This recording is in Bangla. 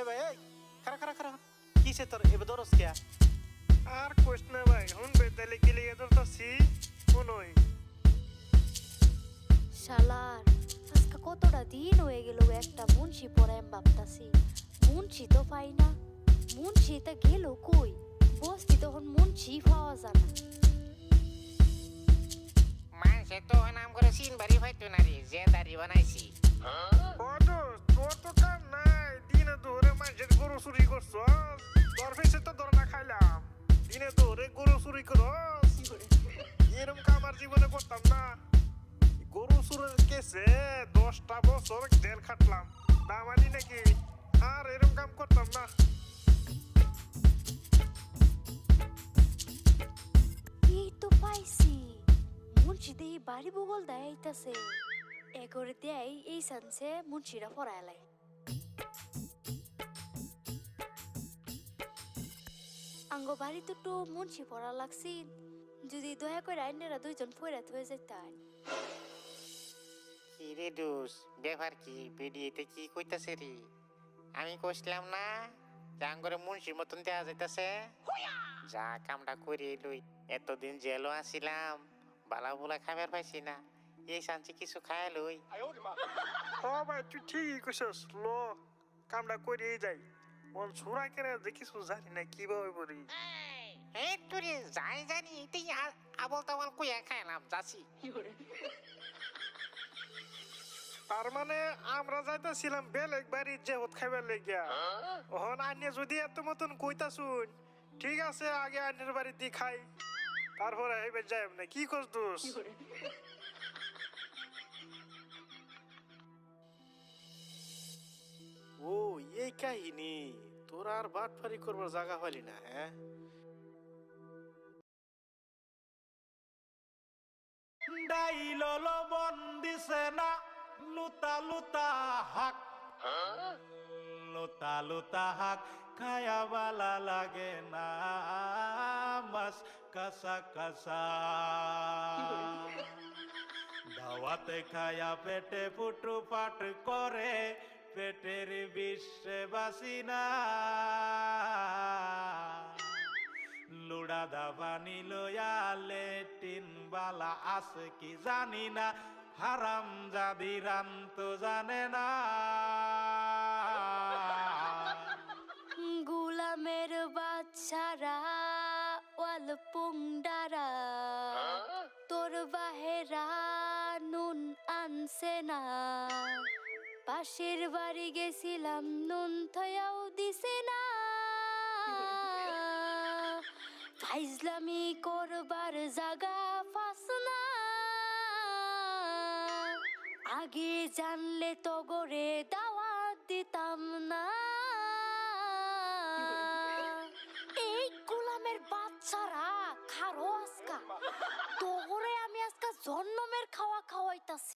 এই ভাই এই খারা খারা খারা কিসে তোর এবে দরস কে আর কোশ না ভাই হুন বেদালে গেলে এদর তো সি কোনই শালার আজকে কতটা দিন হয়ে গেল একটা মুন্সি পড়ায় ভাবতাছি মুন্সি তো পাই না মুন্সিটা গেল কই বসতি তখন মুন্সি পাওয়া যায় না মানুষে তো নাম করে সিন বাড়ি হয়তো না রে যে দাড়ি বানাইছি ওদো তোর তো কাম নাই দিনে ধরে মানুষের গরু চুরি করছ তোর ফেসে তো ধরে না খাইলাম দিনে ধরে গরু চুরি করস এরকম কাম আর জীবনে করতাম না গরু চুরের কেসে 10টা বছর জেল খাটলাম দামানি নাকি আর এরকম কাম করতাম না এই তো পাইছি মুন্সি দিয়ে বাড়ি ভূগোল দেয় আইতাছে এগরে দেয় এই সানসে মুন্সিরা পড়ায় আঙ্গ বাড়ি তো মুন্সি পড়া লাগছি যদি দয়া করে আইনেরা দুইজন ফয়রাত হয়ে যেতেন কি রে দোষ ব্যাপার কি ভিডিওতে কি কইতাছে রে আমি কইছিলাম না জাঙ্গরে মুন্সির মতন দেয়া যাইতাছে যা কামটা করে লই এতদিন জেলও আসিলাম বালা বুলা খাবার পাইছি না এই শান্তি কিছু খায় লই ও ভাই তুই ঠিকই কইছস লো কামটা করিয়ে যাই ওন ছুরা কেন দেখিস জানি না কিভাবে বলি এই তোরে যাই জানি তুই আবল তাবল কইয়া খাইলাম যাচ্ছি তার মানে আমরা যাইতাছিলাম বেলেগ বাড়ির যে হত খাইবার লেগিয়া ওহন আইনে যদি এত মতন কইতা শুন ঠিক আছে আগে আইনের বাড়ি দি খাই তারপরে হইবে যাই না কি করছ দোষ ও এই কাহিনী তোর আর বাটফারি করবার জায়গা হলি না হ্যাঁ ডাইল লবণ দিছে না লুতা লুতা হাক লুতা লুতা হাক খায়া বালা লাগে না মাস কাসা কাসা দাওয়াতে খায়া পেটে ফুটু পাট করে পেটের বিশ্বে বাসি না লুড়া দাবানি লয়া লেটিন বালা আছে কি জানি না হারাম জাদি রান তো জানে না গুলামের বাচ্চারা ওয়াল পুংডারা তোর বাহেরা নুন আনছে না পাশের বাড়ি গেছিলাম নুন থয়াও দিছে না ফাইজলামি করবার জাগা ফাস না আগে জানলে তো গরে দাওয়াত দিতাম না এই গোলামের বাচ্চারা খারো আজকা তোরে আমি আজকা জন্মের খাওয়া খাওয়াইতাছি